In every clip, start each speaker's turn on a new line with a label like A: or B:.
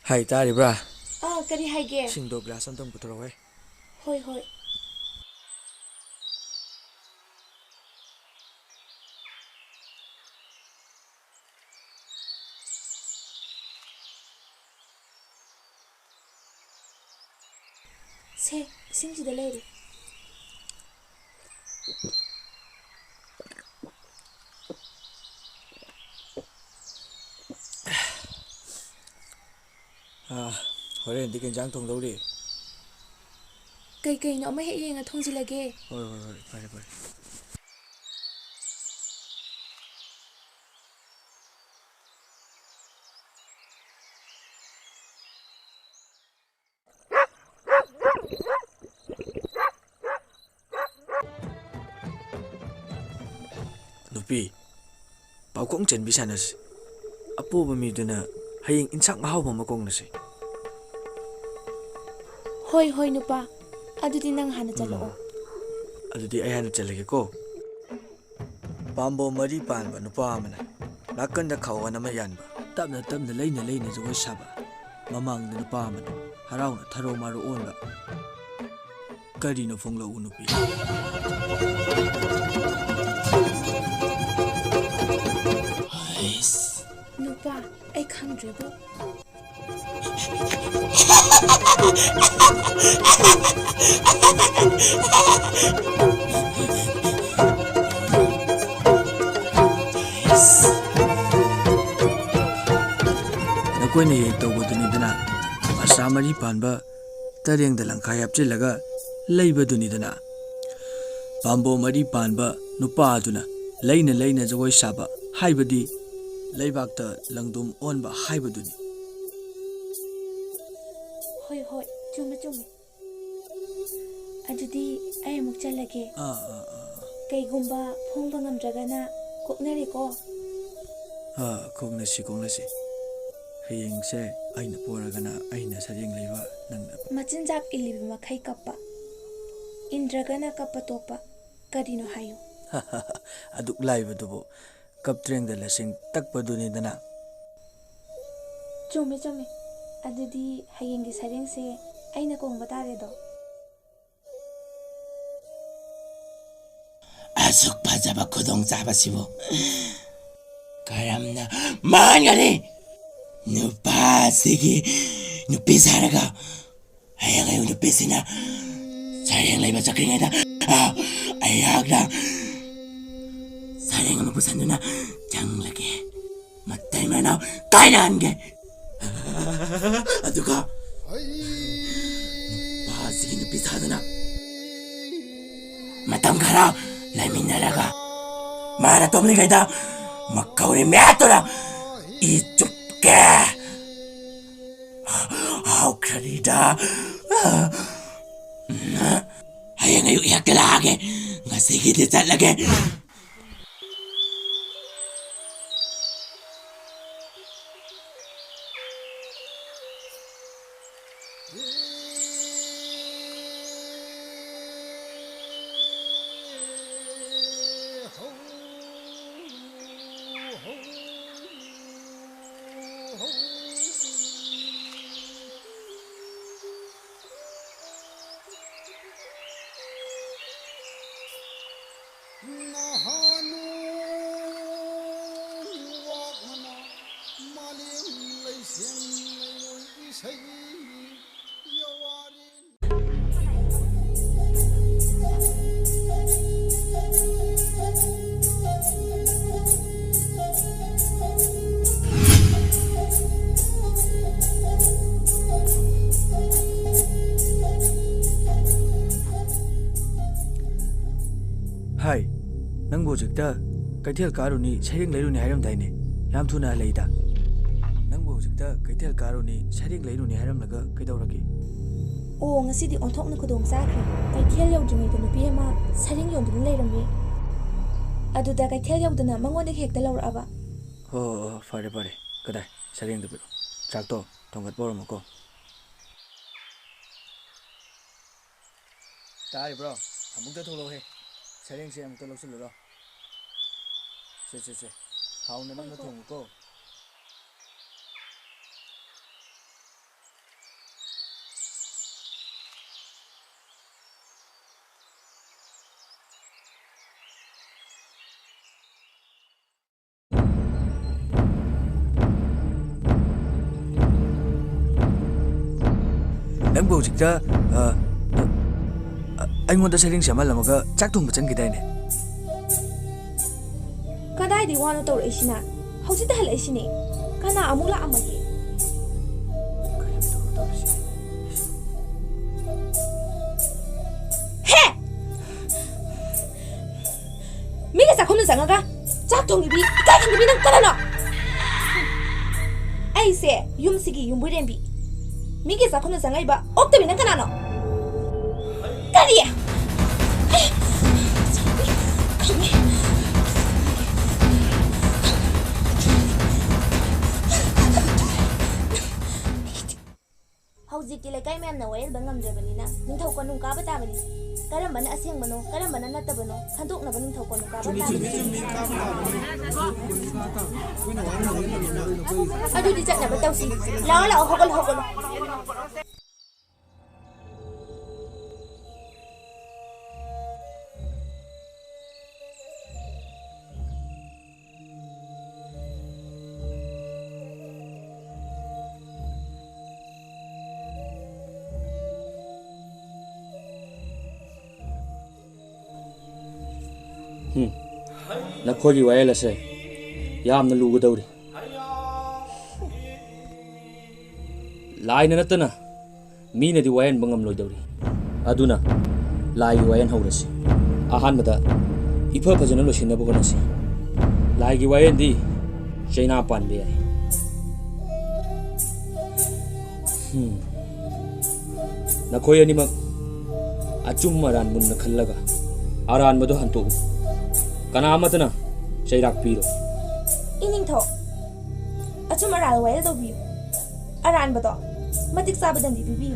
A: Hai taribra.
B: Kari haige.
A: Singdo glass amtang puthoro.
B: Hoi hoi. Se, isingsida leiri.
A: Horen di kenjang thongdori.
B: Kay no ama hek yenga thongsilage.
A: Hoi, pare. Nupi, paukong chen bisanas. Apo bamiduna haying insak mahawba makong nasi.
B: Hoi nupa. Adudi nang hana chalo.
A: Adudi ay hana chalage ko. Pambo mari panba nupa amana. Nakanda kawa na mayanba. Tabna leina jawai saba. Mamang na nupa amana. Haraw na tharo maru onba. Kari na fongla unupi.
B: Nupa, ay khangdrebo.
A: Nakoy na yek tawbadunidana. Asa mari panba tareng dalang kayap chilaga leibadunidana. Pambo mari panba nupa aduna leina jawai saba haibadi leibakta langdum onba haibaduni.
B: Hoi, chume. Adudi ay amuk chalage. Karigumba phongba ngamjagana koknare ko.
A: Kognasi. Hayengse aina poragana aina sareng leiba nang
B: Machinjak ilibi makai kappa. Indragana kappa topa. Karino hayo.
A: aduk laibadubo kaptreng da lasing takpadunidana.
B: Chume. Adudi hayengi sarengse aina kongba taredo.
C: Asuk pajaba kudong sabasibo. Karamna mangari. Nupa sige nupi saraga. Ayaw nupi sina. Sayang laiba sakring ada. Ayag na. Sayang mapusan na jang lagi. Matay mana kainan ge. Aduka. Nupa sige nupi sadana. Matang khra laiminaraga. Mara tomli gaida. Makauri meatora. Ichup ke. Karida. Hayang ngayon iyak ka lagi. Nga sige di lagi.
A: Hai, nang bojikta kaithel karuni sareng leiruni hairam daine. Yam thuna leida. Nang bojikta kaithel karuni sareng leiruni hairam laga kaidawragi.
B: Ngasidi onthokna kudong sakre. Kaithel yawdringida nupi ama sareng yonduna leirami. Aduda kaithel yawduna mangonda hekta lawraba.
A: Fare. Kadai sareng de biro. Chakto thongat boromako. Tari bro, amukta tholo he. Sareng se amukta lawsullo. Se. Hauna nang na thongo ko. hojikta aingondha sering samalamaga chak thongba changkidaine
B: Kadai di wano tawr isina. Hojita hal isini. Kana amuk la amagi. He! Miga sakhom na sangaga. Chak thong ibi. Kai kan ibi nang kanano. Ai se yum sigi yum burembi. Miga sakhom na sangai ba. Okta bi nang kanano. Kariya. Hꯧjikti lekai memna wael bangam jabanina ningthau ko nung kaba tabani karambana asengmano karambana natabano khandokna ba ningthau ko nung kaba tabani adu di chakna ba tawsi la la hogol hogol
D: Nakhogi wael ase yamna lugadawri laina natana mina di wayan bangam loidawri aduna lai wayan haurasi ahanbada ifa phajana losinaba honasi lai gi wayan di chaina panbe ai nakhoi animak achum maran munna khallaga aran madu hantu Kana amatana chairak piro
B: iningthau achum aral wael do bi aran bado matik sabadan di bibi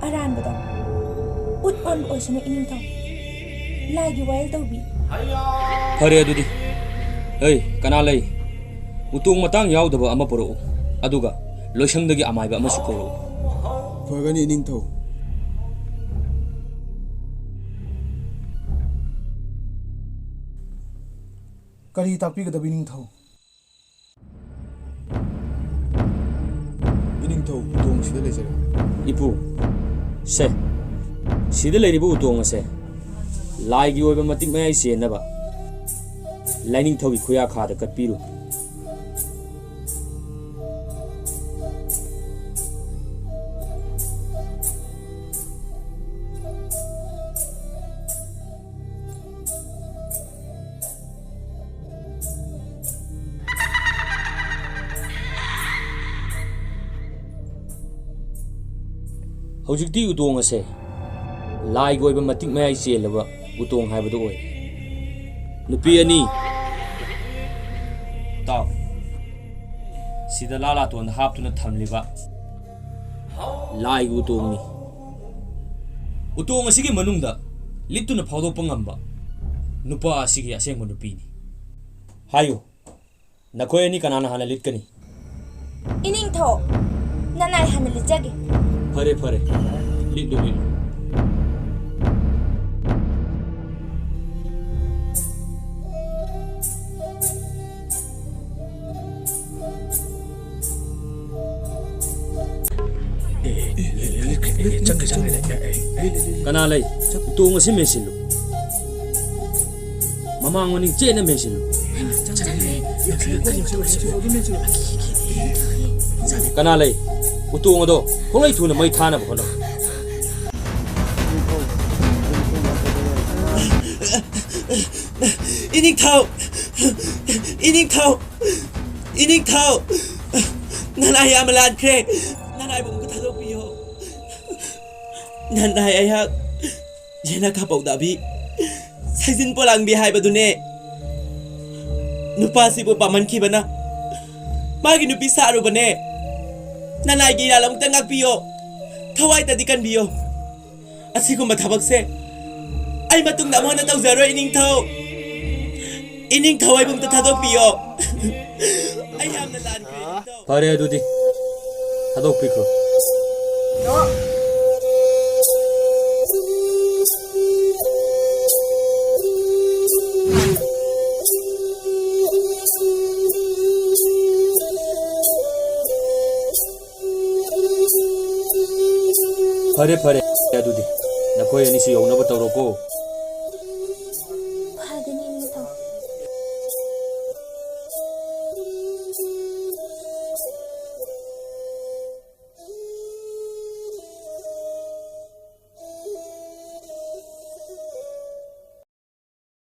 B: aran bado ut on oisna iningthau lagi wael do bi
D: Phare adudi hey kana lay utung matang yaudaba ama poro aduga loisangdagi amaiba ama sukoro
E: Fagani ningthau Kari takpi gadabi ningthau Iningthau utong sida lejara
D: Ipu se sida leiribu utong ase lai gi oiba matik mai senaba lining thogi khuya khada katpiru Hojikti utong ase lai gi oiba matik mai selaba utong haibadu oi nupi ani taw sida lala ton haptuna thamliba lai gu tongni utong asigi manungda lituna phawdo pangamba nupa asigi asengma nupi ni hayo nakhoi ani kanana hana litkani
B: iningthau nanai hana lijage
D: phare phare litlu Kana lay utong asi mesilu mamang maning chena mesilu Kana lay utong ado holai thuna mai thana bhono
C: Iningthau nanai amalan kre nanai bum ka thalo piyo nanai ayak Yenakha Poudabi saijin polang bi hai badune nupa sibu paman khibana magi nupi saru bane nanai gi ralam tangak piyo thawai ta dikan biyo asiguma thabak se ai matung na mona tawzaro iningthau ai bum ta thadok piyo ai yamna lan kre
D: phare adudi thadok pikro ꯐꯔꯦ ꯐꯔꯦ ꯑꯗꯨꯗꯤ ꯅꯈꯣꯏ ꯑꯅꯤꯁꯨ ꯌꯧꯅꯕ ꯇꯧꯔꯣꯀꯣ